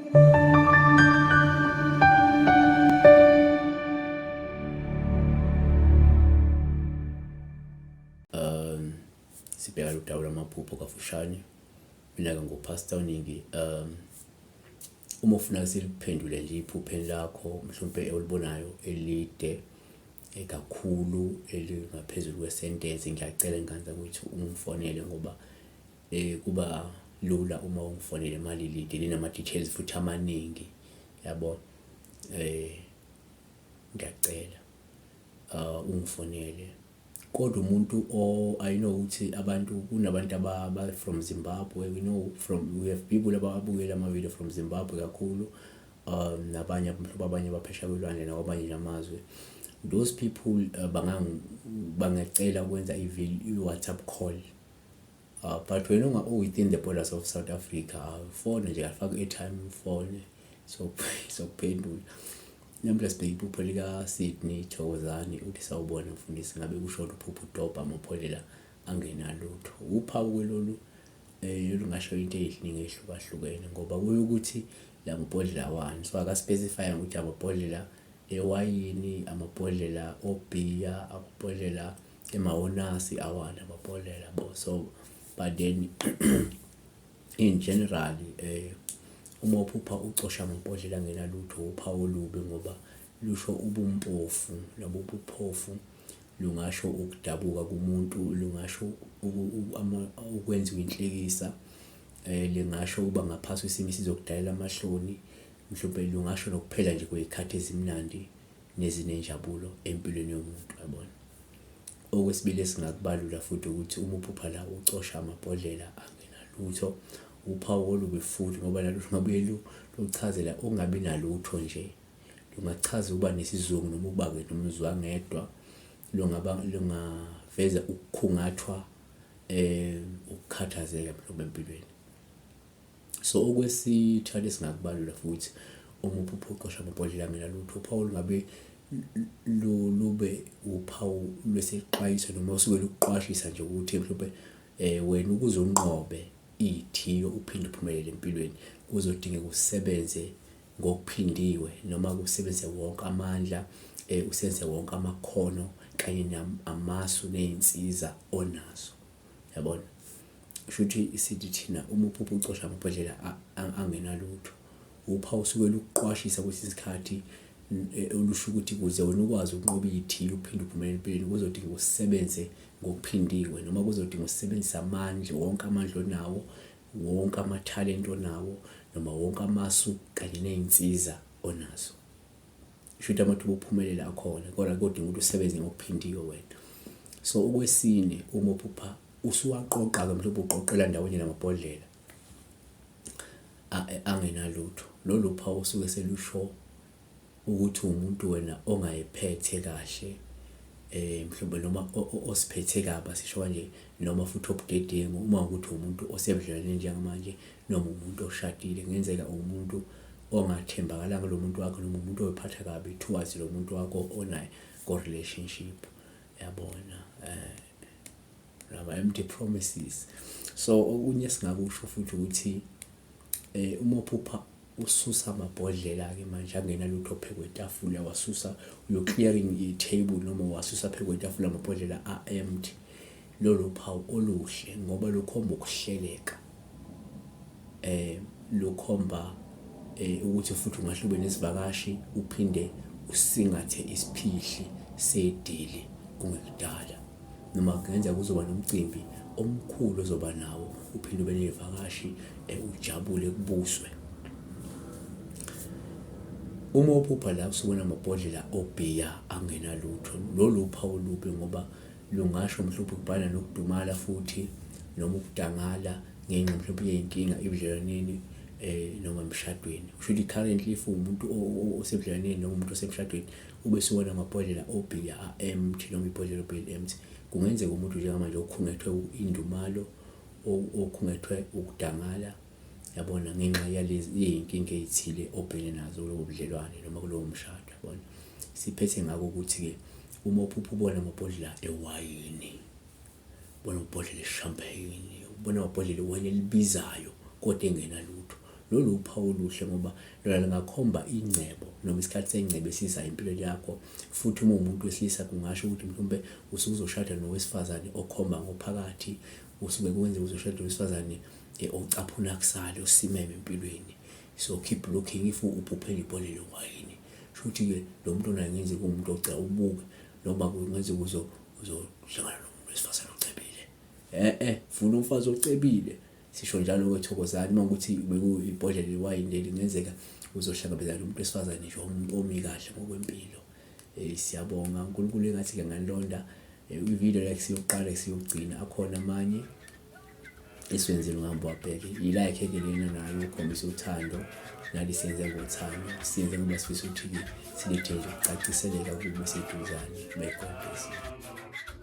Sibheka udaba lwamaphupho kafushane. Mina-ke ngupastor WeNingi. Uma ufuna siliphendule nje iphupheni lakho mhlawumbe olibonayo elide kakhulu elingaphezulu kwesentensi, ngiyacela nganza ukuthi ungifonele ngoba kuba lula uma ungifonele imali lide linama-details futhi amaningi, yabo. Ngiyacela ungifonele. Kodwa umuntu I know ukuthi kunabantu aba from Zimbabwe, we have people ababukela ama-video from Zimbabwe kakhulu, nabanye mhlawumbe abanye baphesheya kwelwandle nakwamanye namazwe. Those people bangacela ukwenza i-WhatsApp call, but wena within the borders of South Africa, phone nje afaka airtime phone sokuphendula. Namhla sibheka iphupho lika Sydney Thokozani, uthi sawubona mfundisi, ngabe kusho uphupho udobha amabhodlela angenalutho. Uphawu kwelolu lungasho into eziningi ehlukahlukene ngoba kuyo ukuthi la mabhodlela awani, so akaspecify ukuthi amabhodlela ewayini, amabhodlela obhiya, amabhodlela emawonasi, awani amabhodlela bo. So but then in general uma uphupha ucosha amabhodlela angenalutho uphawu olubi ngoba lusho ubumpofu. Labo buphofu lungasho ukudabuka kumuntu, lungasho ukwenziwa inhlekisa, lingasho uba ngaphasi kwesimo sizokudalela amahloni, mhlawumbe lungasho nokuphela nje kwezikhathi ezimnandi nezinenjabulo empilweni yomuntu, yabona. Okwesibili esingakubalula futhi ukuthi uma uphupha la ucosha amabhodlela angenalutho uphawu olubi futhi ngoba nalutho ngabuye luchazela ungabi nalutho nje. Lungachaza uba nesizungu noma ubake nomzwangedwa, lungaveza ukukhungathwa, ukukhathazeka mhlawumbe empilweni. So okwesithathu esingakubalula futhi uma uphupha ucosha amabhodlela angenalutho, uphawu lungabe lube uphawu lwesexwayiso noma usuke lukuqwashisa nje ukuthi mhlawumbe wena ukuze unqobe ithiyo uphinde uphumelele empilweni uzodinga ukusebenze ngokuphindiwe noma kusebenze wonke amandla, usenze wonke amakhono kanye amasu ney'nsiza onazo, yabona. Shuthi isithi thina uma uphupha ucosha amabhodlela angenalutho uphawu usuke lukuqwashisa kwesinye isikhathi olusho ukuthi kuze wena ukwazi ukunqoba ithiyo uphinde uphumelele empilweni kuzodinga usebenze ngokuphindiwe noma kuzodinga usebenzisa amandla, wonke amandla onawo, wonke amathalente onawo, noma wonke amasu kanye ney'nsiza onazo. Shuthi amathuba okuphumelela akhona kodwa kodinga ukuthi usebenze ngokuphindiwe wena. So okwesine uma uphupha usuwaqoqa-ke mhlawumbe uqoqela ndawonye namabhodlela angenalutho, lolu phawu usuke selusho ukuthi umuntu wena ongayiphethe kahle, mhlawumbe noma osiphethe kabi sisho kanje, noma futhi obudedengu. Uma ukuthi umuntu osebudlelwaneni njengamanje noma umuntu oshadile, kungenzeka umuntu ongathembakalanga lo muntu wakho noma umuntu oyiphatha kabi towards lo muntu wakho onayo ko-relationship, yabona. Lama empty promises. So okunye singakusho futhi ukuthi uma uphupha ususa amabhodlela-ke manje angenalutho phezu kwetafula, wasusa uyo-clearing i-table noma wasusa phezu kwetafula amabhodlela a-empty, lolu phawu oluhle ngoba lukhomba ukuhleleka, lukhomba ukuthi futhi ungahlube nezivakashi uphinde usingathe isiphihli sedili kungekudala, noma kungenzeka kuzoba nomcimbi omkhulu ozoba nawo uphinde ube nezivakashi, ujabule kubuswe. Uma uphupha la usubona amabhodlela obhiya angenalutho, lolu phawu olubi ngoba lungasho mhlawumbe ukubhana nokudumala futhi noma ukudangala ngenxa mhlawumbe yey'nkinga ebudlelwaneni noma emshadweni. Kushuthi currently if umuntu osebudlelwaneni noma umuntu osemshadweni ube subona amabhodlela obhiya a-empty noma ibhodlela obhiya empty, kungenzeka umuntu njengamanje okhungethwe indumalo, okhungethwe ukudangala, yabona, ngenxa yalezi iy'nkinga ey'thile obhekene nazo kulobo budlelwane noma kulowo mshado, yabona. Siphethe ngako ukuthi-ke uma uphupha ubona amabhodlela ewayini, ubona amabhodlela eshampeyini, ubona amabhodlela iwayini elibizayo kodwa engenalutho, lolu uphawu oluhle ngoba lona lingakhomba ingcebo noma isikhathi sengcebo esizayo empilweni yakho. Futhi uma umuntu wesilisa kungasho ukuthi mhlawumbe usuke uzoshada nowesifazane okhomba ngophakathi, usuke kwenza uzoshada nowesifazane ocaphuna kusale osimeme empilweni. So keep looking. If uphuphela ibhodlela wayini, shuthi ke lo muntu naye ngenze kumuntu ocela ubuke noma kungenze uzohlangana nomuntu wesifazane ocebile. Funa umfazi ocebile. Sisho njalo kwethokozani uma ukuthi bekuyibhodlela iwayini leli kungenzeka uzohlangabezana nomuntu wesifazane nje omi kahle ngokwempilo. Siyabonga uNkulunkulu engathi ke ngalonda ivideo like siyoqala siyogcina akhona amanye esiwenzile ngihamba wabheke i-like ke lena nayo ukhombisa uthando nali senze ngothando, siyenze ngoba sifisa ukuthi silethe nje ukucaciseleka kube seduzane. May God bless you.